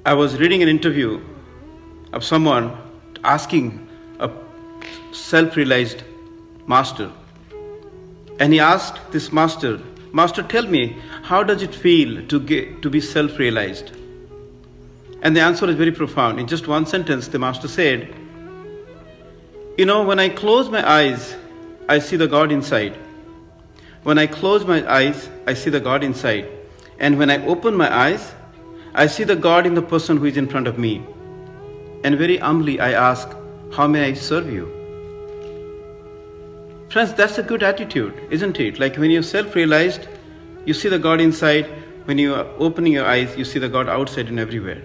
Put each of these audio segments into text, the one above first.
I was reading an interview of someone asking a self-realized master. And he asked this master, "Master, tell me, how does it feel to be self-realized?" And the answer is very profound. In just one sentence, the master said, when I close my eyes, I see the God inside. When I close my eyes, I see the God inside. And when I open my eyes, I see the God in the person who is in front of me. And very humbly I ask, how may I serve you? Friends, that's a good attitude, isn't it? Like when you're self-realized, you see the God inside. When you are opening your eyes, you see the God outside and everywhere.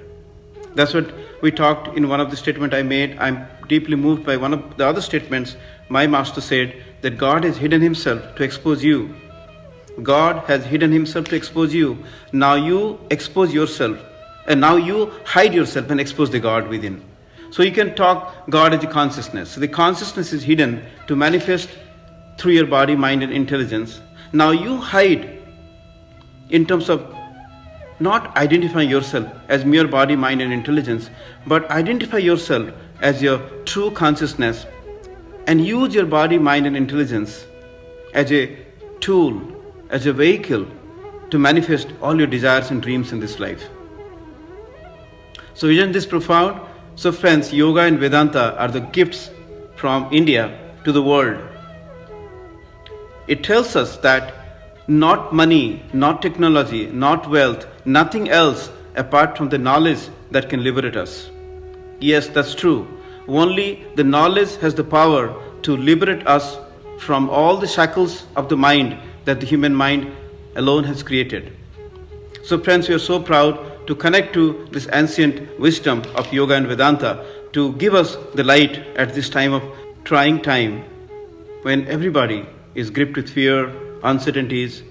That's what we talked in one of the statements I made. I'm deeply moved by one of the other statements. My master said that God has hidden himself to expose you. God has hidden himself to expose you. Now you expose yourself. And now you hide yourself and expose the God within. So you can talk God as a consciousness. So the consciousness is hidden to manifest through your body, mind, and intelligence. Now you hide in terms of not identifying yourself as mere body, mind, and intelligence, but identify yourself as your true consciousness and use your body, mind, and intelligence as a tool, as a vehicle to manifest all your desires and dreams in this life. So isn't this profound? So friends, yoga and Vedanta are the gifts from India to the world. It tells us that not money, not technology, not wealth, nothing else apart from the knowledge that can liberate us. Yes, that's true. Only the knowledge has the power to liberate us from all the shackles of the mind that the human mind alone has created. So friends, we are so proud to connect to this ancient wisdom of yoga and Vedanta to give us the light at this time of trying time when everybody is gripped with fear, uncertainties,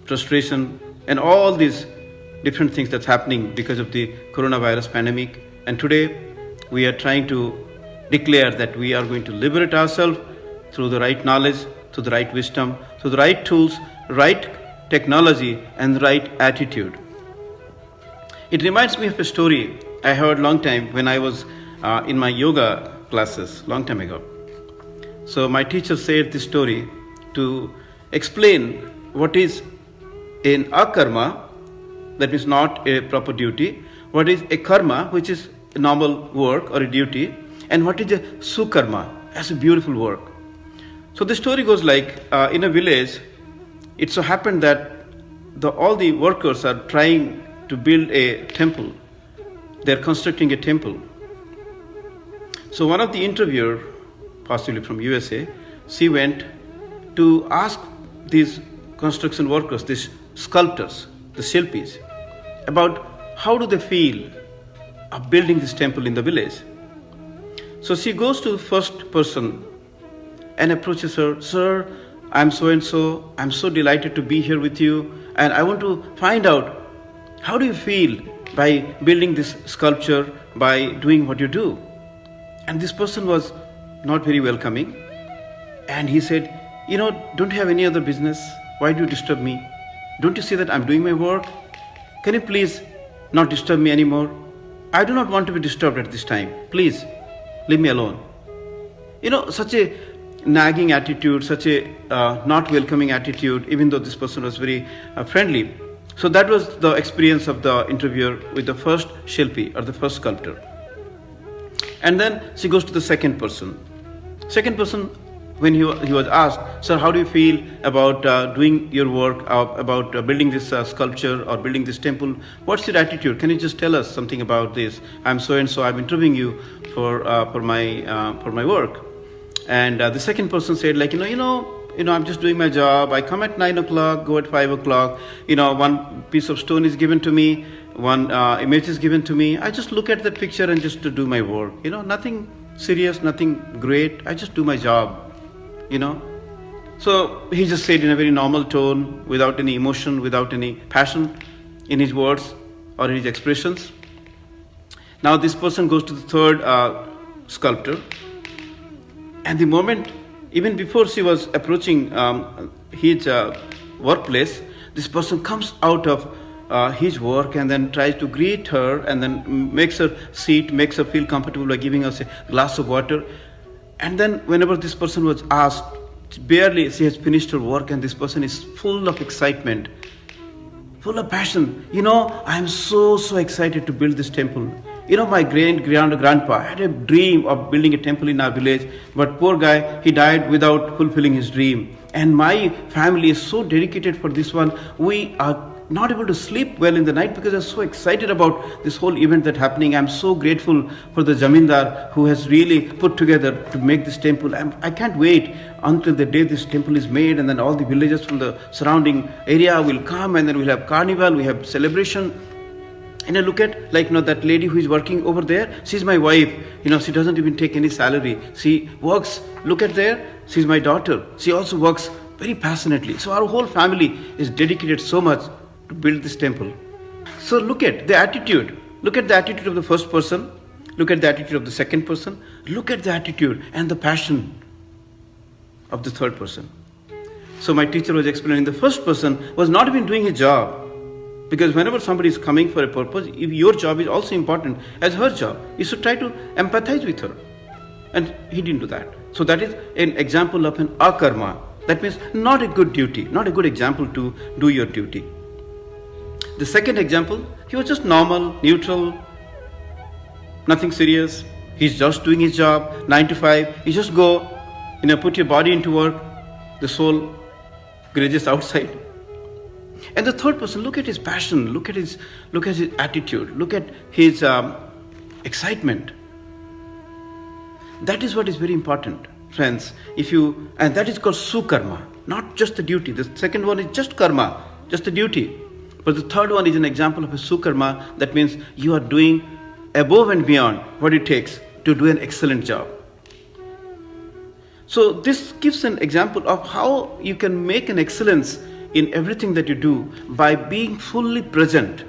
frustration, and all these different things that's happening because of the coronavirus pandemic. And today we are trying to declare that we are going to liberate ourselves through the right knowledge, through the right wisdom, through the right tools, right technology, and the right attitude. It reminds me of a story I heard long time when I was in my yoga classes, long time ago. So my teacher said this story to explain what is an akarma, that means not a proper duty, what is a karma, which is a normal work or a duty, and what is a sukarma, as a beautiful work. So the story goes like, in a village, it so happened that all the workers are trying to build a temple. They're constructing a temple. So one of the interviewer, possibly from USA, she went to ask these construction workers, these sculptors, the Shilpis, about how do they feel of building this temple in the village. So she goes to the first person and approaches her, "Sir, I'm so and so, I'm so delighted to be here with you, and I want to find out, how do you feel by building this sculpture, by doing what you do?" And this person was not very welcoming, and he said, "Don't you have any other business? Why do you disturb me? Don't you see that I'm doing my work? Can you please not disturb me anymore? I do not want to be disturbed at this time. Please, leave me alone." Such a nagging attitude, such a not welcoming attitude, even though this person was very friendly. So that was the experience of the interviewer with the first Shilpi, or the first sculptor. And then she goes to the second person. Second person, when he was asked, "Sir, how do you feel about doing your work, about building this sculpture or building this temple? What's your attitude? Can you just tell us something about this? I'm so and so. I'm interviewing you for my work." And the second person said, I'm just doing my job. I come at 9 o'clock, go at 5 o'clock. One piece of stone is given to me, one image is given to me. I just look at that picture and just to do my work. Nothing serious, nothing great. I just do my job. So he just said in a very normal tone, without any emotion, without any passion in his words or in his expressions. Now this person goes to the third sculptor, and the moment, even before she was approaching his workplace, this person comes out of his work and then tries to greet her and then makes her sit, makes her feel comfortable by giving us a glass of water. And then whenever this person was asked, barely she has finished her work and this person is full of excitement, full of passion. I am so excited to build this temple. My grandpa had a dream of building a temple in our village, but poor guy, he died without fulfilling his dream. And my family is so dedicated for this one. We are not able to sleep well in the night because they're so excited about this whole event that's happening. I'm so grateful for the Jamindar who has really put together to make this temple. I can't wait until the day this temple is made, and then all the villagers from the surrounding area will come, and then we'll have carnival, we have celebration. And I look at that lady who is working over there. She's my wife. She doesn't even take any salary. She works. Look at there. She's my daughter. She also works very passionately. So our whole family is dedicated so much to build this temple. So look at the attitude. Look at the attitude of the first person. Look at the attitude of the second person. Look at the attitude and the passion of the third person. So my teacher was explaining the first person was not even doing his job. Because whenever somebody is coming for a purpose, if your job is also important as her job, you should try to empathize with her. And he didn't do that. So that is an example of an akarma. That means not a good duty, not a good example to do your duty. The second example, he was just normal, neutral, nothing serious. He's just doing his job, 9 to 5. You just go, put your body into work. The soul grazes outside. And the third person, look at his passion, look at his attitude, look at his excitement. That is what is very important, friends. And that is called sukarma, not just the duty. The second one is just karma, just the duty. But the third one is an example of a sukarma. That means you are doing above and beyond what it takes to do an excellent job. So this gives an example of how you can make an excellence in everything that you do by being fully present.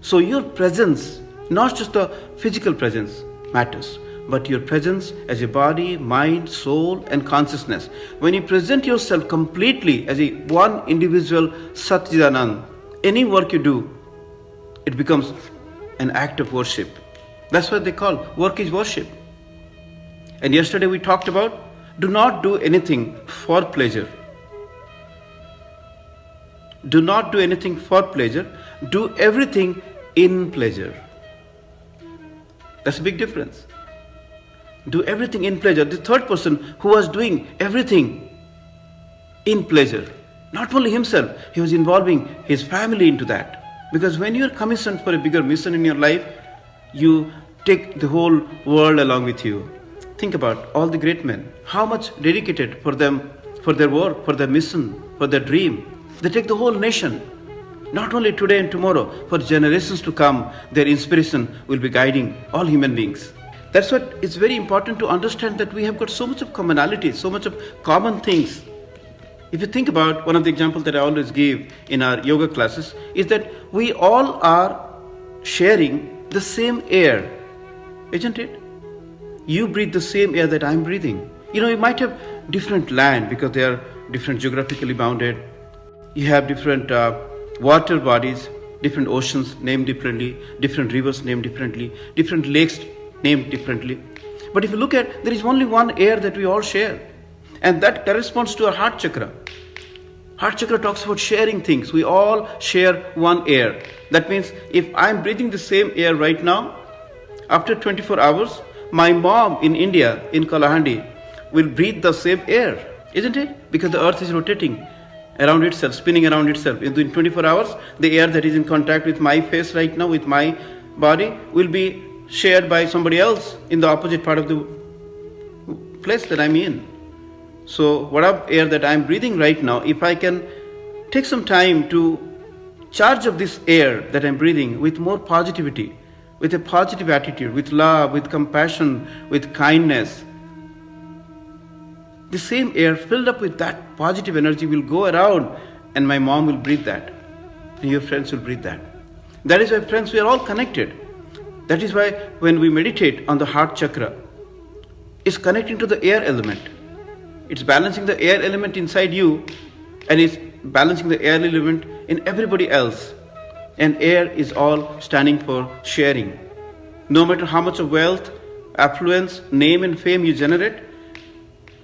So your presence, not just the physical presence matters, but your presence as a body, mind, soul and consciousness. When you present yourself completely as a one individual Satchidanand, any work you do, it becomes an act of worship. That's what they call work is worship. And yesterday we talked about do not do anything for pleasure. Do not do anything for pleasure. Do everything in pleasure. That's a big difference. Do everything in pleasure. The third person who was doing everything in pleasure, not only himself, he was involving his family into that. Because when you are commissioned for a bigger mission in your life, you take the whole world along with you. Think about all the great men, how much dedicated for them, for their work, for their mission, for their dream. They take the whole nation, not only today and tomorrow, for generations to come. Their inspiration will be guiding all human beings. That's what it's very important to understand, that we have got so much of commonality, so much of common things. If you think about one of the examples that I always give in our yoga classes is that we all are sharing the same air, isn't it? You breathe the same air that I'm breathing. You might have different land because they are different geographically bounded. You have different water bodies, different oceans named differently, different rivers named differently, different lakes named differently. But if you look at, there is only one air that we all share. And that corresponds to our heart chakra. Heart chakra talks about sharing things. We all share one air. That means if I'm breathing the same air right now, after 24 hours, my mom in India, in Kalahandi, will breathe the same air, isn't it? Because the earth is rotating around itself, spinning around itself. In 24 hours, the air that is in contact with my face right now, with my body, will be shared by somebody else in the opposite part of the place that I'm in. So whatever air that I'm breathing right now, if I can take some time to charge up this air that I'm breathing with more positivity, with a positive attitude, with love, with compassion, with kindness, the same air filled up with that positive energy will go around, and my mom will breathe that, and your friends will breathe that. That is why, friends, we are all connected. That is why when we meditate on the heart chakra, it's connecting to the air element. It's balancing the air element inside you, and it's balancing the air element in everybody else. and air is all standing for sharing. No matter how much of wealth, affluence, name and fame you generate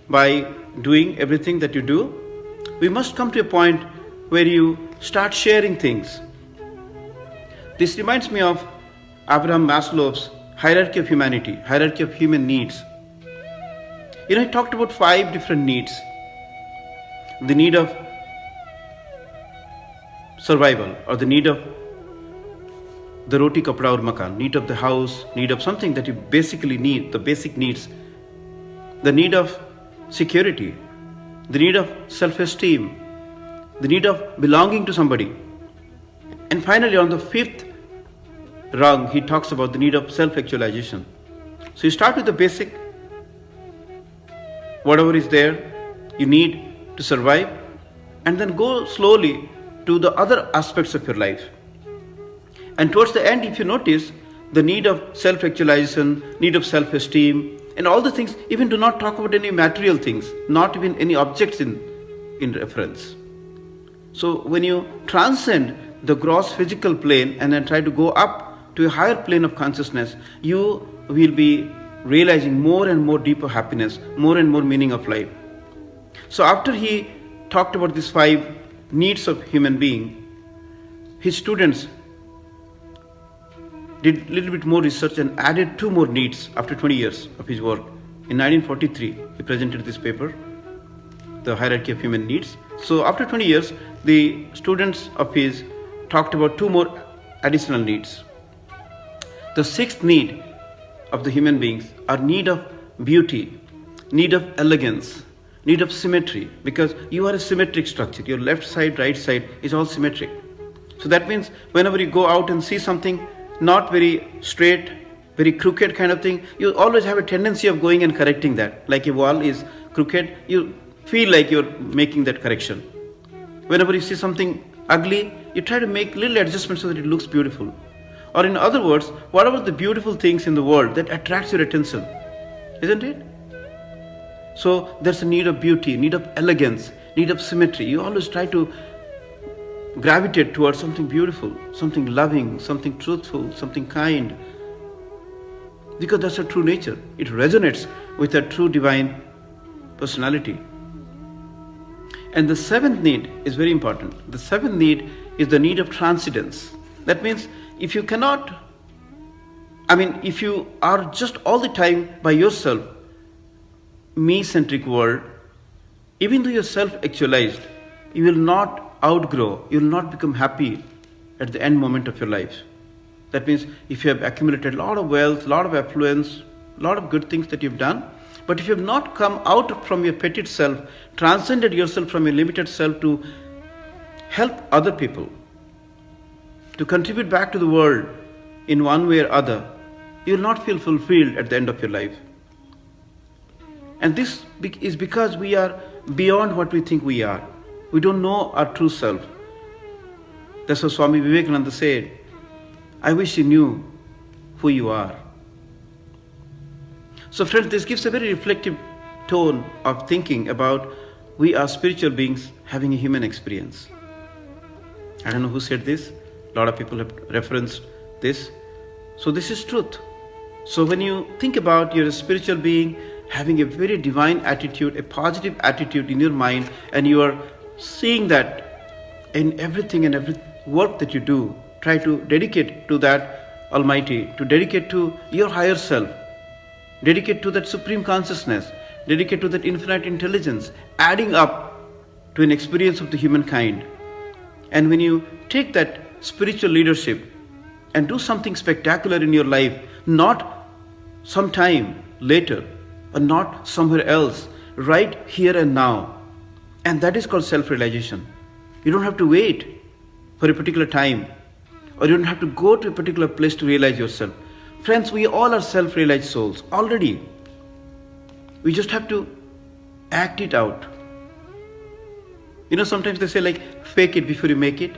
by doing everything that you do, we must come to a point where you start sharing things. This reminds me of Abraham Maslow's hierarchy of humanity, hierarchy of human needs. He talked about 5 different needs. The need of survival, or the need of the roti, kapda or makan, need of the house, need of something that you basically need, the basic needs. The need of security, the need of self-esteem, the need of belonging to somebody. And finally, on the 5th rung, he talks about the need of self-actualization. So you start with the basic, whatever is there, you need to survive, and then go slowly to the other aspects of your life. And towards the end, if you notice, the need of self-actualization, need of self-esteem, and all the things, even do not talk about any material things, not even any objects in reference. So when you transcend the gross physical plane and then try to go up to a higher plane of consciousness, you will be realizing more and more deeper happiness, more and more meaning of life. So after he talked about these 5 needs of human being, his students did a little bit more research and added 2 more needs after 20 years of his work. In 1943, he presented this paper, The Hierarchy of Human Needs. So after 20 years, the students of his talked about 2 more additional needs. The 6th need of the human beings are need of beauty, need of elegance, need of symmetry, because you are a symmetric structure. Your left side, right side is all symmetric. So that means whenever you go out and see something not very straight, very crooked kind of thing, you always have a tendency of going and correcting that. Like a wall is crooked, you feel like you're making that correction. Whenever you see something ugly, you try to make little adjustments so that it looks beautiful. Or in other words, whatever the beautiful things in the world that attracts your attention, isn't it? So there's a need of beauty, need of elegance, need of symmetry. You always try to gravitate towards something beautiful, something loving, something truthful, something kind, because that's a true nature. It resonates with a true divine personality. And the 7th need is very important. The 7th need is the need of transcendence. That means if you are just all the time by yourself, me-centric world, even though you're self-actualized, you will not outgrow, you will not become happy at the end moment of your life. That means if you have accumulated a lot of wealth, a lot of affluence, a lot of good things that you've done, but if you have not come out from your petty self, transcended yourself from your limited self to help other people, to contribute back to the world in one way or other, you will not feel fulfilled at the end of your life. And this is because we are beyond what we think we are. We don't know our true self. That's what Swami Vivekananda said, I wish you knew who you are. So friends, this gives a very reflective tone of thinking about we are spiritual beings having a human experience. I don't know who said this. A lot of people have referenced this. So this is truth. So when you think about you're a spiritual being having a very divine attitude, a positive attitude in your mind, and you are seeing that in everything and every work that you do, try to dedicate to that Almighty, to dedicate to your higher self, dedicate to that supreme consciousness, dedicate to that infinite intelligence, adding up to an experience of the humankind. And when you take that spiritual leadership and do something spectacular in your life, not sometime later or not somewhere else, right here and now, and that is called self-realization. You don't have to wait for a particular time, or you don't have to go to a particular place to realize yourself. Friends, we all are self-realized souls already. We just have to act it out. Sometimes they say like, fake it before you make it.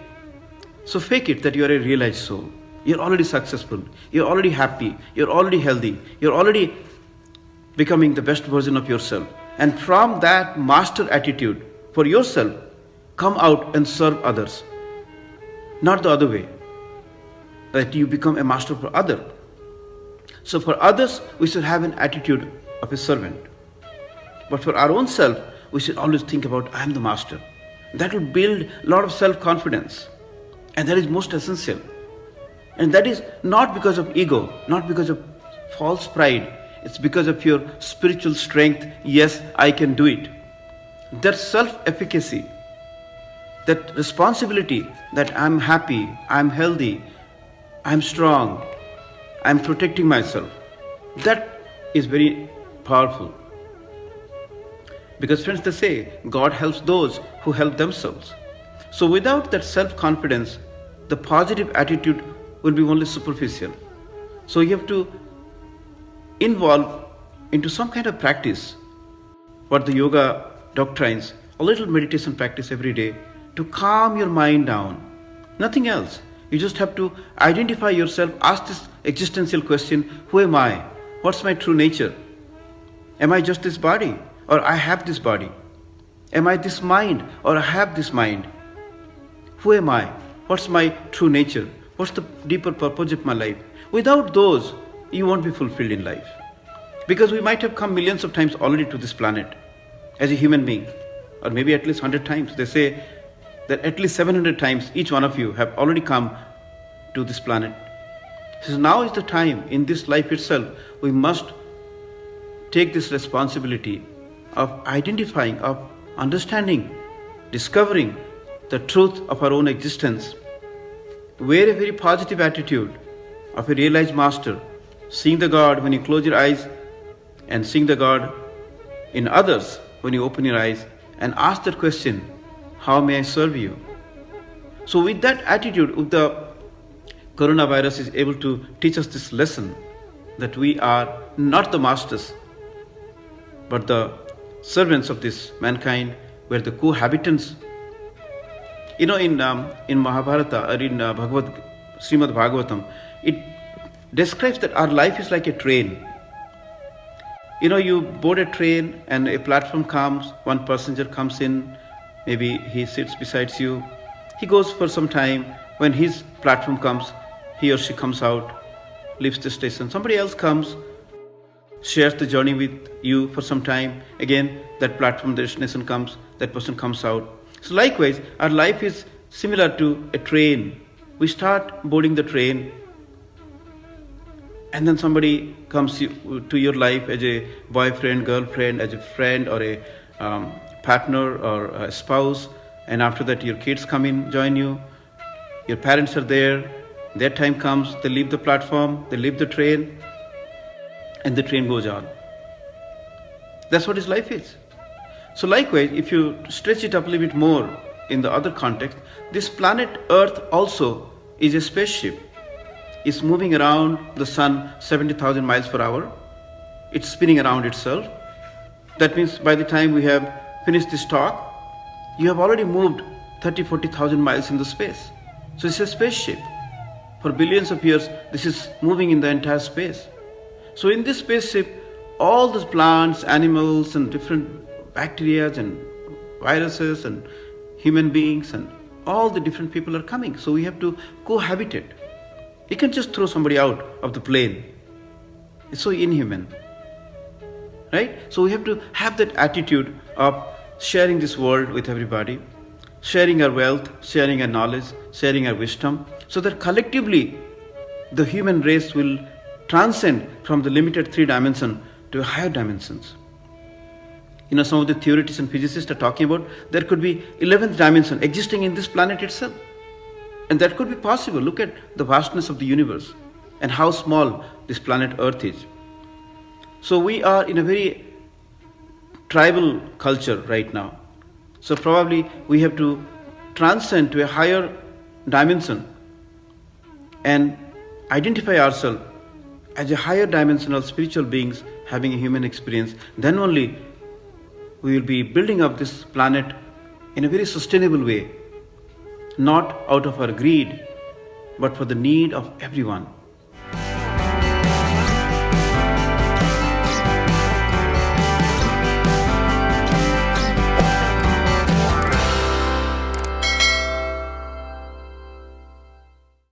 So fake it that you are a realized soul. You're already successful. You're already happy. You're already healthy. You're already becoming the best version of yourself. And from that master attitude for yourself, come out and serve others. Not the other way. that you become a master for others. So for others, we should have an attitude of a servant. But for our own self, we should always think about, I am the master. That will build a lot of self-confidence. And that is most essential. And that is not because of ego, not because of false pride. It's because of your spiritual strength. Yes, I can do it. That self-efficacy, that responsibility that I'm happy, I'm healthy, I'm strong, I'm protecting myself. That is very powerful. Because friends, they say, God helps those who help themselves. So without that self-confidence, the positive attitude will be only superficial. So you have to involve into some kind of practice, what the yoga doctrines, a little meditation practice every day to calm your mind down. Nothing else. You just have to identify yourself, ask this existential question, who am I? What's my true nature? Am I just this body? Or I have this body? Am I this mind? Or I have this mind? Who am I? What's my true nature? What's the deeper purpose of my life? Without those, you won't be fulfilled in life. Because we might have come millions of times already to this planet as a human being, or maybe at least 100 times. They say that at least 700 times each one of you have already come to this planet. So now is the time, in this life itself, we must take this responsibility of identifying, of understanding, discovering the truth of our own existence. Wear a very positive attitude of a realized master, seeing the God when you close your eyes and seeing the God in others when you open your eyes, and ask that question, how may I serve you? So with that attitude, if the coronavirus is able to teach us this lesson, that we are not the masters, but the servants of this mankind, we're the cohabitants. You know, in Mahabharata or in Srimad Bhagavatam, it describes that our life is like a train. You know, you board a train and a platform comes, one passenger comes in, maybe he sits beside you. He goes for some time. When his platform comes, he or she comes out, leaves the station. Somebody else comes, shares the journey with you for some time. Again, that platform, the destination comes, that person comes out. So likewise, our life is similar to a train. We start boarding the train, and then somebody comes to your life as a boyfriend, girlfriend, as a friend, or a partner or a spouse. And after that, your kids come in, join you. Your parents are there. Their time comes, they leave the platform, they leave the train, and the train goes on. That's what his life is. So likewise, if you stretch it up a little bit more in the other context, this planet Earth also is a spaceship. It's moving around the sun 70,000 miles per hour. It's spinning around itself. That means by the time we have finished this talk, you have already moved 30,000-40,000 miles in the space. So it's a spaceship. For billions of years, this is moving in the entire space. So in this spaceship, all those plants, animals, and different bacteria and viruses and human beings and all the different people are coming. So we have to cohabitate. You can just throw somebody out of the plane. It's so inhuman. Right? So we have to have that attitude of sharing this world with everybody, sharing our wealth, sharing our knowledge, sharing our wisdom, so that collectively the human race will transcend from the limited 3 dimension to higher dimensions. You know, some of the theorists and physicists are talking about there could be 11th dimension existing in this planet itself. And that could be possible. Look at the vastness of the universe and how small this planet Earth is. So we are in a very tribal culture right now. So probably we have to transcend to a higher dimension and identify ourselves as a higher dimensional spiritual beings having a human experience. Then only we will be building up this planet in a very sustainable way, not out of our greed, but for the need of everyone.